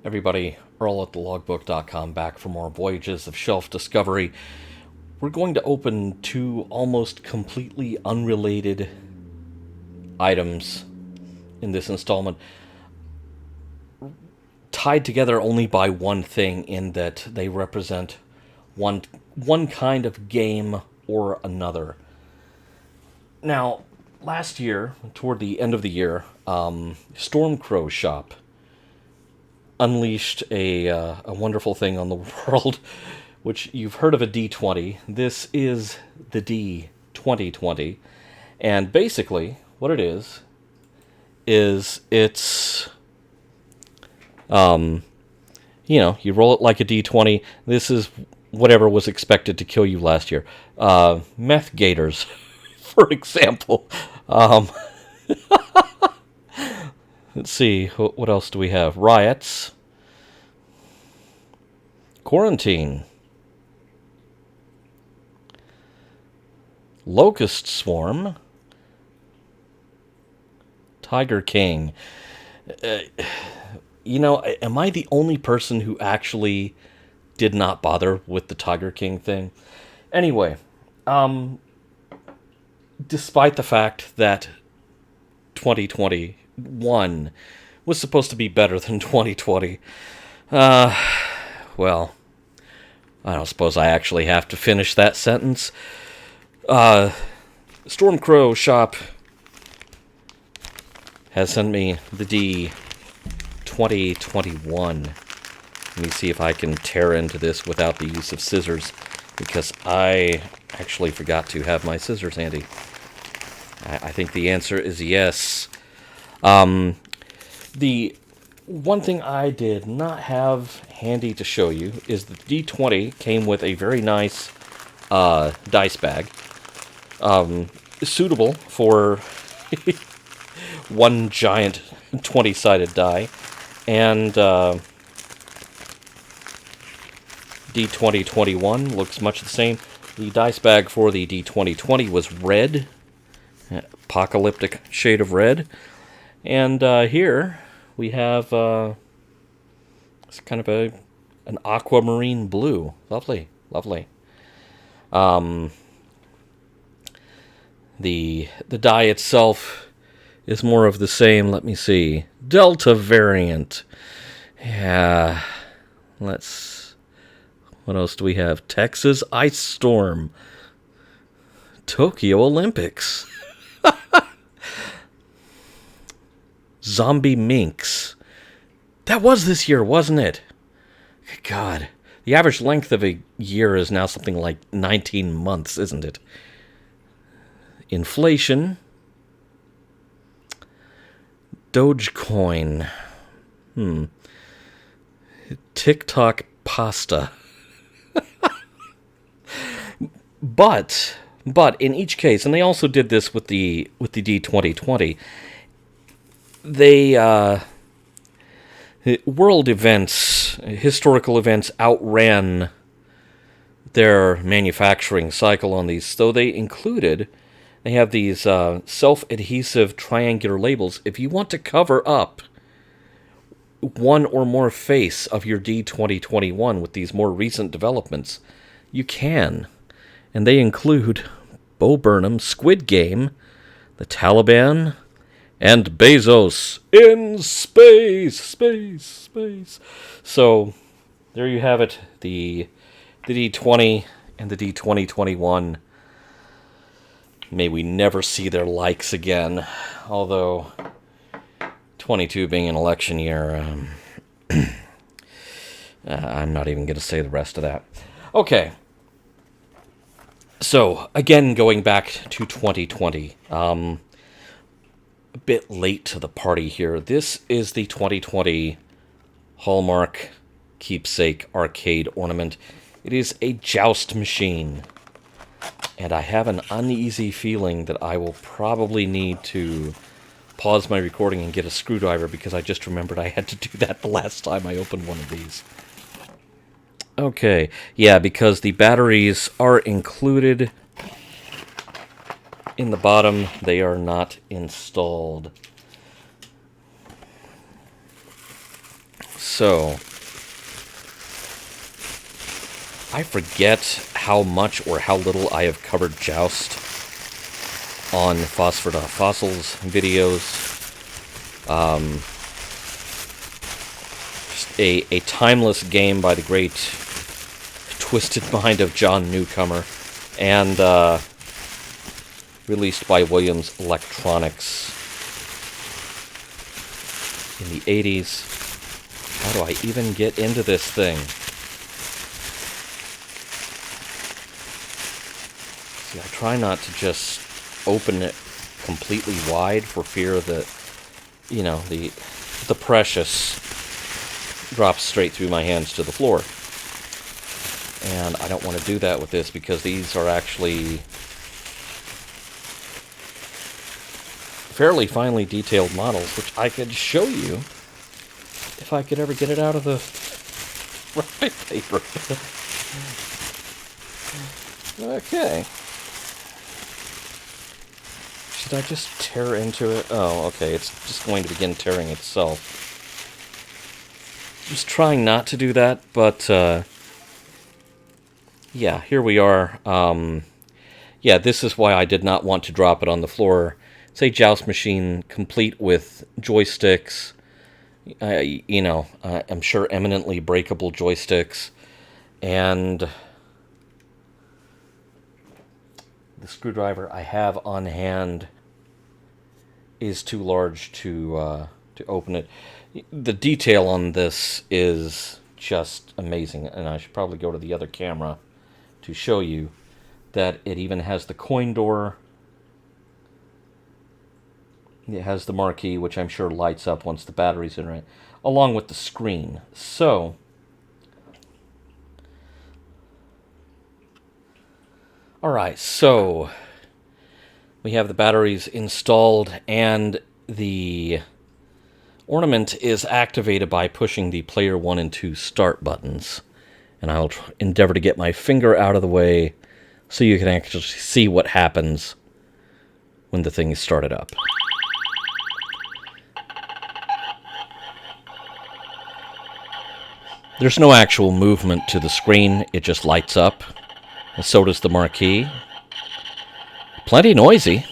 Everybody, Earl at thelogbook.com back for more Voyages of Shelf-Discovery. We're going to open two almost completely unrelated items in this installment, tied together only by one thing in that they represent one kind of game or another. Now, last year, toward the end of the year, Stormcrow Shop unleashed a wonderful thing on the world, which you've heard of a D20. This is the D2020, and basically what it is it's you roll it like a D20. This is whatever was expected to kill you last year. Meth gators, for example. Let's see, what else do we have? Riots. Quarantine. Locust Swarm. Tiger King. Am I the only person who actually did not bother with the Tiger King thing? Anyway, despite the fact that 2021 was supposed to be better than 2020, well, I don't suppose I actually have to finish that sentence. Stormcrow Shop has sent me the D2021. Let me see if I can tear into this without the use of scissors, because I actually forgot to have my scissors handy. I think the answer is yes. The one thing I did not have handy to show you is the D20 came with a very nice dice bag, suitable for one giant 20-sided die, and D2021 looks much the same. The dice bag for the D2020 was red, apocalyptic shade of red, and here we have it's kind of an aquamarine blue. Lovely, lovely. The die itself is more of the same. Let me see. Delta variant. Yeah. What else do we have? Texas Ice Storm. Tokyo Olympics. Zombie Minx. That was this year, wasn't it? God. The average length of a year is now something like 19 months, isn't it? Inflation. Dogecoin. TikTok pasta. But in each case, and they also did this with the D2020, they world events, historical events outran their manufacturing cycle on these. So they have these self-adhesive triangular labels. If you want to cover up one or more face of your D2021 with these more recent developments, you can. And they include Bo Burnham, Squid Game, the Taliban, and Bezos in space. So, there you have it. The D20 and the D2021. May we never see their likes again. Although, 22 being an election year, I'm not even going to say the rest of that. Okay. So, again, going back to 2020. A bit late to the party here. This is the 2020 Hallmark Keepsake arcade ornament. It is a Joust machine. And I have an uneasy feeling that I will probably need to pause my recording and get a screwdriver, because I just remembered I had to do that the last time I opened one of these. Okay, yeah, because the batteries are included in the bottom. They are not installed. so I forget how much or how little I have covered Joust on Fossils videos. Just a timeless game by the great twisted mind of John Newcomer, and released by Williams Electronics in the 80s. How do I even get into this thing? See, I try not to just open it completely wide for fear that, you know, the precious drops straight through my hands to the floor. And I don't want to do that with this because these are actually fairly finely detailed models, which I could show you if I could ever get it out of the wrapping paper. Okay. Should I just tear into it? Oh, okay, it's just going to begin tearing itself. Just trying not to do that, but yeah, here we are. Yeah, this is why I did not want to drop it on the floor. It's a Joust machine complete with joysticks, you know, I'm sure eminently breakable joysticks, and the screwdriver I have on hand is too large to open it. The detail on this is just amazing, and I should probably go to the other camera to show you that it even has the coin door. It has the marquee, which I'm sure lights up once the battery's in it, along with the screen. So, alright, so we have the batteries installed, and the ornament is activated by pushing the player 1 and 2 start buttons. And I'll endeavor to get my finger out of the way so you can actually see what happens when the thing is started up. There's no actual movement to the screen, it just lights up, and so does the marquee. Plenty noisy.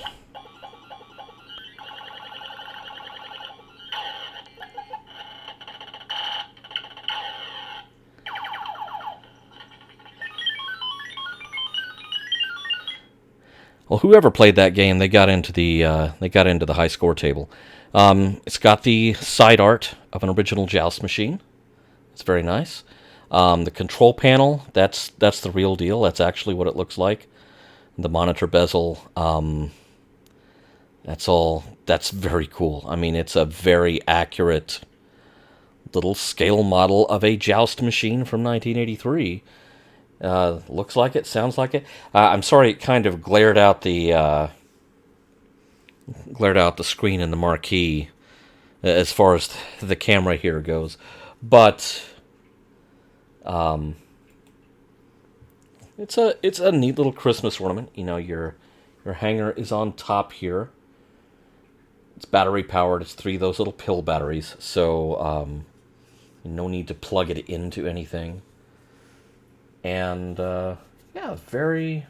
Well, whoever played that game, they got into the high score table. It's got the side art of an original Joust machine. It's very nice. The control panel, that's the real deal. That's actually what it looks like. The monitor bezel, that's very cool. I mean, it's a very accurate little scale model of a Joust machine from 1983. Looks like it, sounds like it. I'm sorry it kind of glared out the screen and the marquee as far as the camera here goes. But it's a neat little Christmas ornament. You know, your hanger is on top here. It's battery powered. It's 3 of those little pill batteries, so no need to plug it into anything. And yeah, very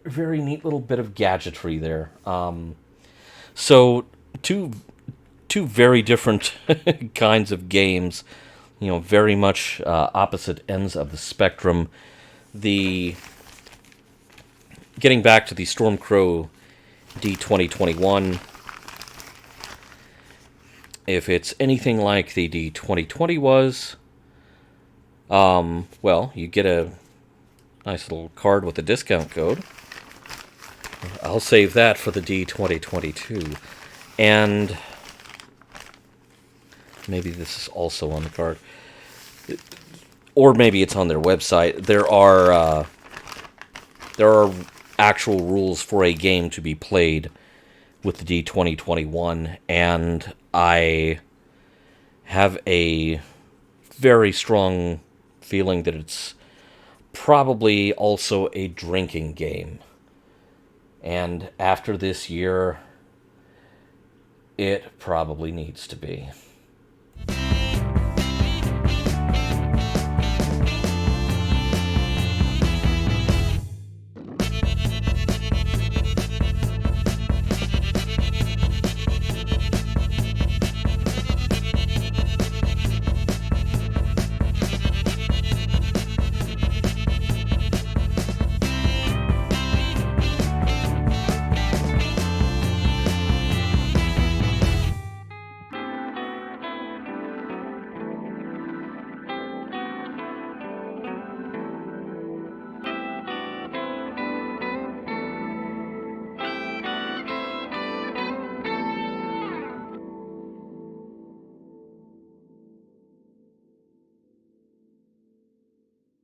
neat little bit of gadgetry there. So two very different kinds of games, you know, very much opposite ends of the spectrum. Getting back to the Stormcrow D2021, if it's anything like the D2020 was, well, you get a nice little card with a discount code. I'll save that for the D2022. And maybe this is also on the card. Or maybe it's on their website. There are actual rules for a game to be played with the D2021, and I have a very strong feeling that it's probably also a drinking game. And after this year, It probably needs to be.